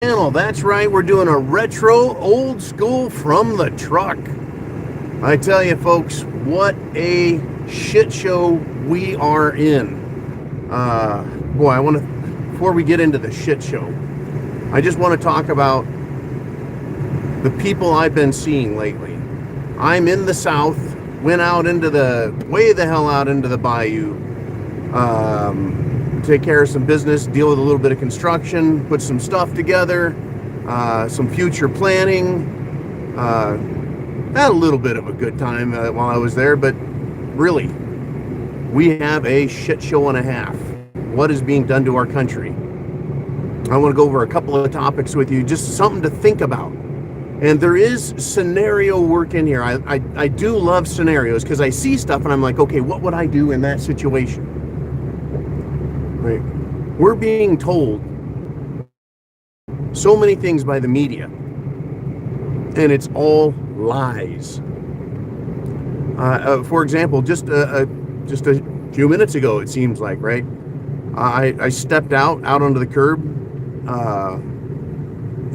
channel. That's right, we're doing a retro old school from the truck. I tell you folks, what a shit show we are in. Boy, I want to, before we get into the shit show, I just want to talk about the people I've been seeing lately. I'm in the South, went out into way the hell out into the bayou, take care of some business, deal with a little bit of construction, put some stuff together, some future planning. Had a little bit of a good time while I was there, but really, we have a shit show and a half. What is being done to our country? I want to go over a couple of topics with you, just something to think about. And there is scenario work in here. I do love scenarios because I see stuff and I'm like, okay, what would I do in that situation? Right. We're being told so many things by the media, and it's all lies. For example, just a few minutes ago, it seems like, right? I stepped out onto the curb,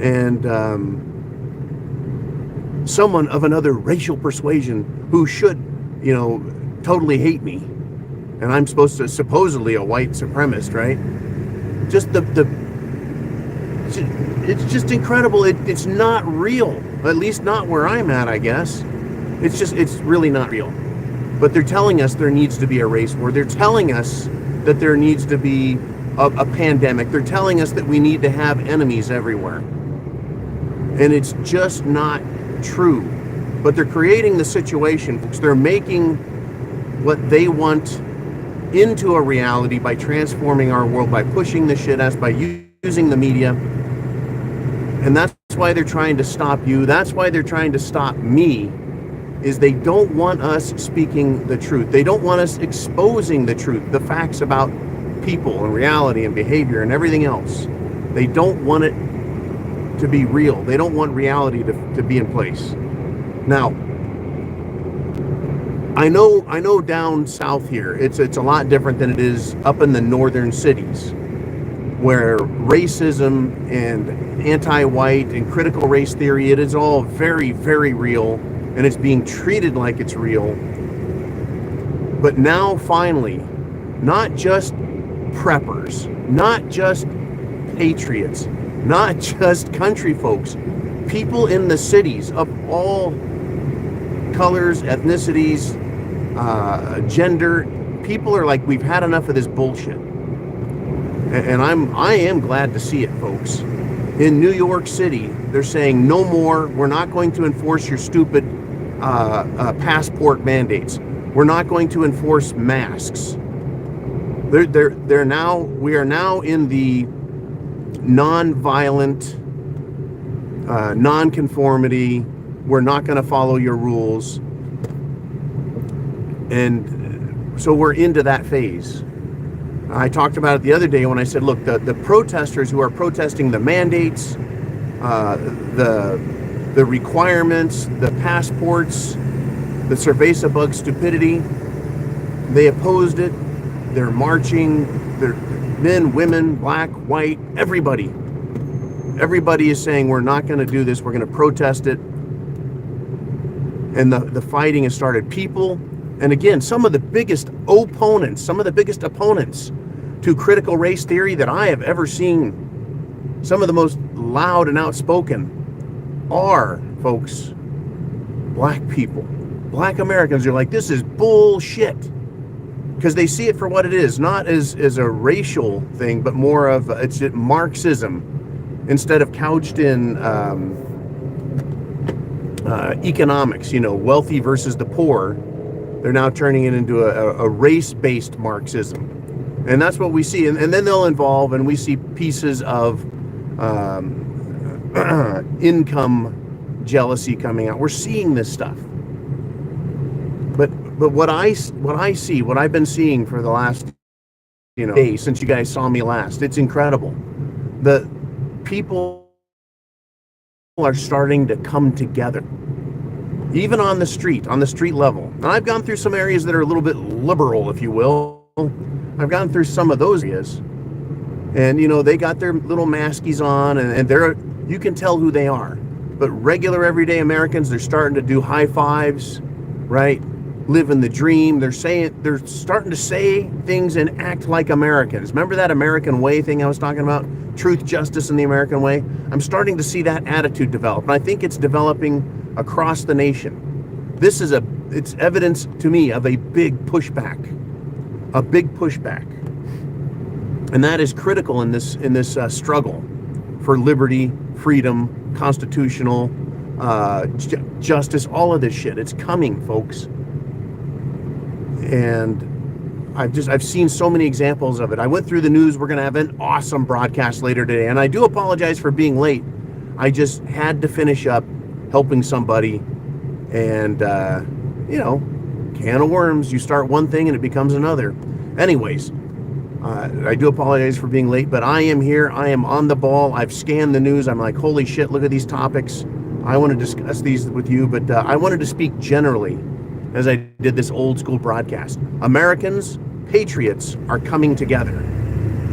and someone of another racial persuasion who should, totally hate me, and I'm supposed to supposedly a white supremacist, right? It's just incredible. It's not real, at least not where I'm at, I guess. It's really not real. But they're telling us there needs to be a race war. They're telling us that there needs to be a pandemic. They're telling us that we need to have enemies everywhere. And it's just not true. But they're creating the situation. They're making what they want into a reality by transforming our world, by pushing the shit us, by using the media. And that's why they're trying to stop you. That's why they're trying to stop me, is they don't want us speaking the truth. They don't want us exposing the truth, the facts about people and reality and behavior and everything else. They don't want it to be real. They don't want reality to be in place. Now, I know down south here, it's a lot different than it is up in the northern cities, where racism and anti-white and critical race theory, it is all very, very real, and it's being treated like it's real. But now finally, not just preppers, not just patriots, not just country folks, people in the cities of all colors, ethnicities, gender, people are like, we've had enough of this bullshit. And I am glad to see it, folks. In New York City, they're saying no more. Now, we're not going to enforce your stupid passport mandates. We're not going to enforce masks. We are now in the non-violent, non-conformity. We're not going to follow your rules. And so we're into that phase. I talked about it the other day when I said, look, the protesters who are protesting the mandates, the requirements, the passports, the cerveza bug stupidity, they opposed it. They're marching. They're men, women, black, white, everybody. Everybody is saying we're not going to do this. We're going to protest it. And the fighting has started. People, and again, some of the biggest opponents to critical race theory that I have ever seen, some of the most loud and outspoken, are, folks, black people. Black Americans are like, this is bullshit. Because they see it for what it is, not as a racial thing, but more of it's Marxism, instead of couched in economics, wealthy versus the poor. They're now turning it into a race-based Marxism. And that's what we see. And then they'll evolve, and we see pieces of income jealousy coming out. We're seeing this stuff. But what I see, what I've been seeing for the last days since you guys saw me last, it's incredible. The people are starting to come together, even on the street level. And I've gone through some areas that are a little bit liberal, if you will. I've gone through some of those areas, And, you know, they got their little maskies on, and they're, you can tell who they are. But regular everyday Americans, they're starting to do high fives, right? Living the dream. They're starting to say things and act like Americans. Remember that American way thing I was talking about? Truth, justice, and the American way? I'm starting to see that attitude develop. And I think it's developing across the nation. It's evidence to me of a big pushback. A big pushback. And that is critical in this struggle for liberty, freedom, constitutional justice, all of this shit. It's coming, folks. And I've seen so many examples of it. I went through the news. We're going to have an awesome broadcast later today. And I do apologize for being late. I just had to finish up helping somebody. And, you know, can of worms. You start one thing and it becomes another. Anyways, I do apologize for being late, but I am here. I am on the ball. I've scanned the news. I'm like, holy shit, look at these topics. I want to discuss these with you, but I wanted to speak generally as I did this old school broadcast. Americans, patriots, are coming together.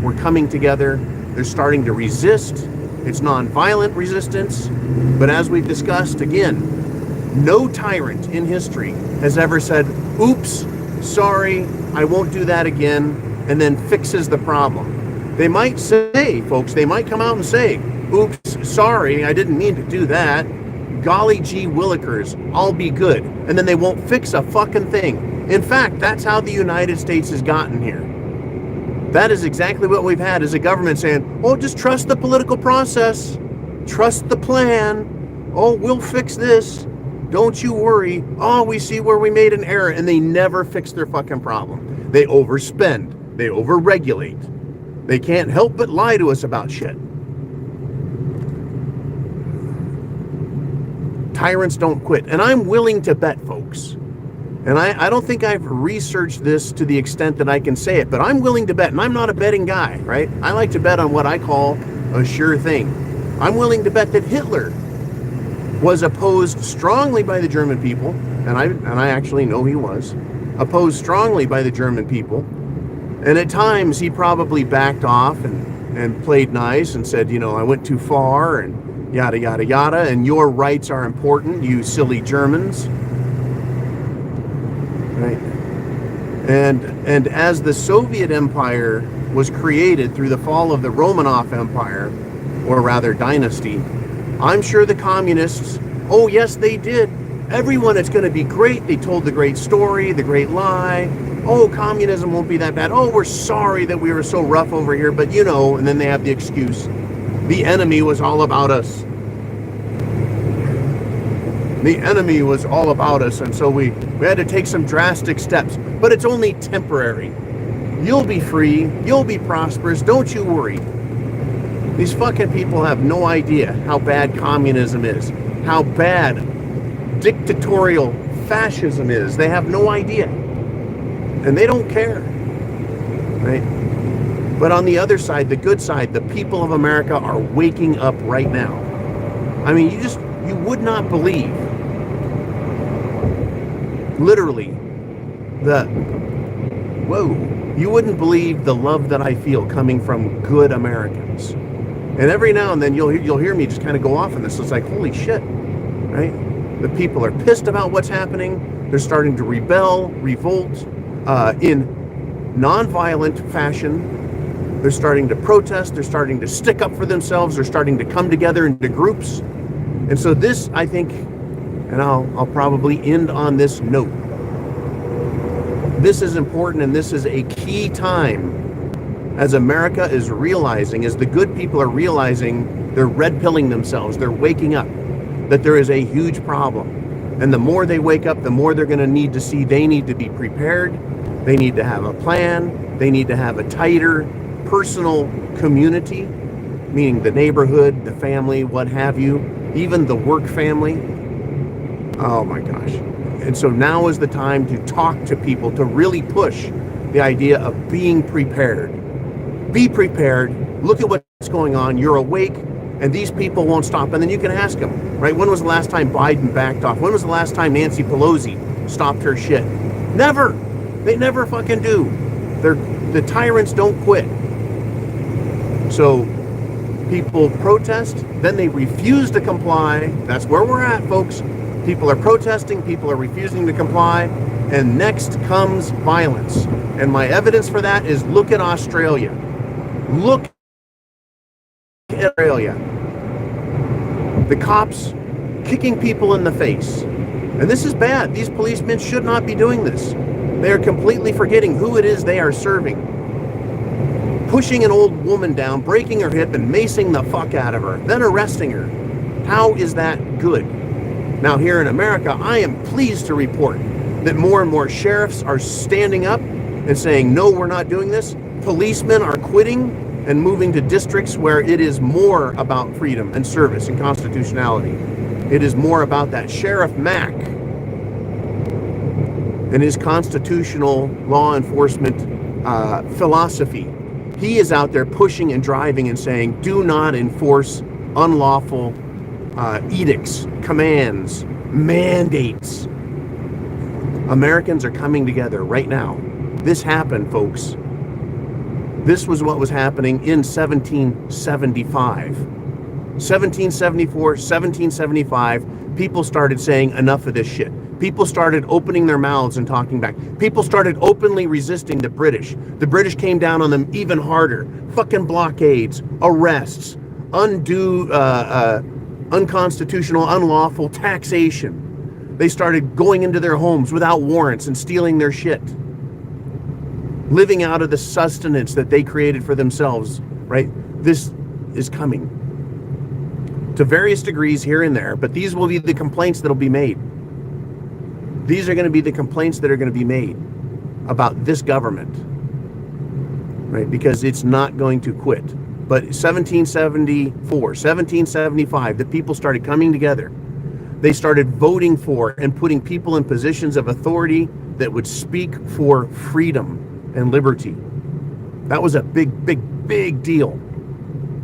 We're coming together. They're starting to resist. It's nonviolent resistance. But as we've discussed, again, no tyrant in history has ever said, oops, sorry, I won't do that again, and then fixes the problem. They might say, folks, they might come out and say, oops, sorry, I didn't mean to do that. Golly gee willikers, I'll be good. And then they won't fix a fucking thing. In fact, that's how the United States has gotten here. That is exactly what we've had, as a government saying, oh, just trust the political process. Trust the plan. Oh, we'll fix this. Don't you worry. Oh, we see where we made an error. And they never fix their fucking problem. They overspend. They overregulate. They can't help but lie to us about shit. Tyrants don't quit. And I'm willing to bet, folks. And I don't think I've researched this to the extent that I can say it, but I'm willing to bet. And I'm not a betting guy, right? I like to bet on what I call a sure thing. I'm willing to bet that Hitler was opposed strongly by the German people, and I actually know he was, opposed strongly by the German people. And at times he probably backed off and played nice and said, you know, I went too far and yada, yada, yada, and your rights are important, you silly Germans. Right? And as the Soviet Empire was created through the fall of the Romanov Empire, or rather dynasty, I'm sure the communists, oh yes, they did. Everyone, it's going to be great. They told the great story, the great lie. Oh, communism won't be that bad. Oh, we're sorry that we were so rough over here, but you know, and then they have the excuse. The enemy was all about us. The enemy was all about us, and so we had to take some drastic steps. But it's only temporary. You'll be free. You'll be prosperous. Don't you worry. These fucking people have no idea how bad communism is, how bad dictatorial fascism is. They have no idea. And they don't care. Right? But on the other side, the good side, the people of America are waking up right now. I mean, you would not believe, literally, you wouldn't believe the love that I feel coming from good Americans. And every now and then you'll hear me just kind of go off on this. It's like, holy shit, right? The people are pissed about what's happening. They're starting to rebel, revolt in nonviolent fashion. They're starting to protest. They're starting to stick up for themselves. They're starting to come together into groups. And so this, I think, and I'll probably end on this note. This is important, and this is a key time as America is realizing, as the good people are realizing, they're red-pilling themselves, they're waking up, that there is a huge problem. And the more they wake up, the more they're going to need to see they need to be prepared, they need to have a plan, they need to have a tighter personal community, meaning the neighborhood, the family, what have you, even the work family. Oh my gosh. And so now is the time to talk to people, to really push the idea of being prepared. Be prepared. Look at what's going on. You're awake, and these people won't stop. And then you can ask them, right? When was the last time Biden backed off? When was the last time Nancy Pelosi stopped her shit? Never. They never fucking do. The tyrants don't quit. So people protest, then they refuse to comply. That's where we're at, folks. People are protesting, people are refusing to comply, and next comes violence. And my evidence for that is look at Australia. Look at Australia. The cops kicking people in the face. And this is bad. These policemen should not be doing this. They are completely forgetting who it is they are serving. Pushing an old woman down, breaking her hip, and macing the fuck out of her, then arresting her. How is that good? Now, here in America, I am pleased to report that more and more sheriffs are standing up and saying, no, we're not doing this. Policemen are quitting and moving to districts where it is more about freedom and service and constitutionality. It is more about that. Sheriff Mack and his constitutional law enforcement philosophy. He is out there pushing and driving and saying, do not enforce unlawful edicts, commands, mandates. Americans are coming together right now. This happened, folks. This was what was happening in 1775. 1774, 1775, people started saying enough of this shit. People started opening their mouths and talking back. People started openly resisting the British. The British came down on them even harder. Fucking blockades, arrests, unconstitutional, unlawful taxation. They started going into their homes without warrants and stealing their shit. Living out of the sustenance that they created for themselves, right? This is coming to various degrees here and there, but these will be the complaints that'll be made. These are going to be the complaints that are going to be made about this government, right? Because it's not going to quit. But 1774, 1775, the people started coming together. They started voting for and putting people in positions of authority that would speak for freedom and liberty. That was a big, big, big deal,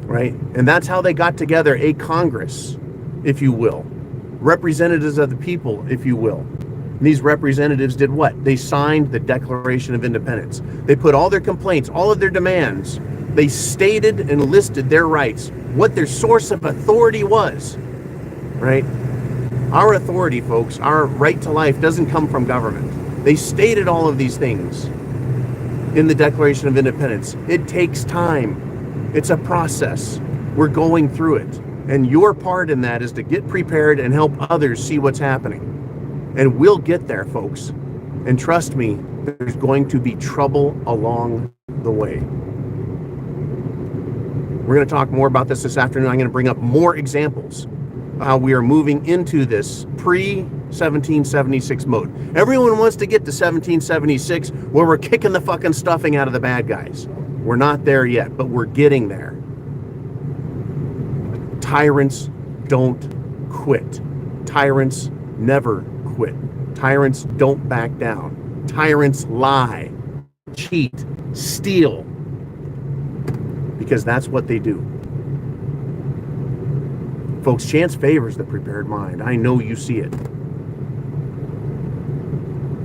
right? And that's how they got together a Congress, if you will. Representatives of the people, if you will. And these representatives did what? They signed the Declaration of Independence. They put all their complaints, all of their demands. They stated and listed their rights, what their source of authority was, right? Our authority, folks, our right to life doesn't come from government. They stated all of these things in the Declaration of Independence. It takes time. It's a process. We're going through it. And your part in that is to get prepared and help others see what's happening. And we'll get there, folks. And trust me, there's going to be trouble along the way. We're going to talk more about this afternoon. I'm going to bring up more examples of how we are moving into this pre-1776 mode. Everyone wants to get to 1776 where we're kicking the fucking stuffing out of the bad guys. We're not there yet, but we're getting there. Tyrants don't quit. Tyrants never quit. Tyrants don't back down. Tyrants lie, cheat, steal, because that's what they do. Folks, chance favors the prepared mind. I know you see it.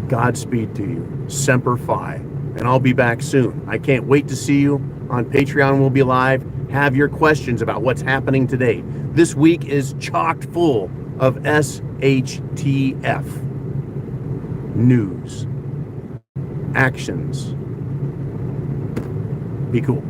Godspeed to you. Semper Fi. And I'll be back soon. I can't wait to see you on Patreon. We'll be live. Have your questions about what's happening today. This week is chocked full of SHTF news, actions. Be cool.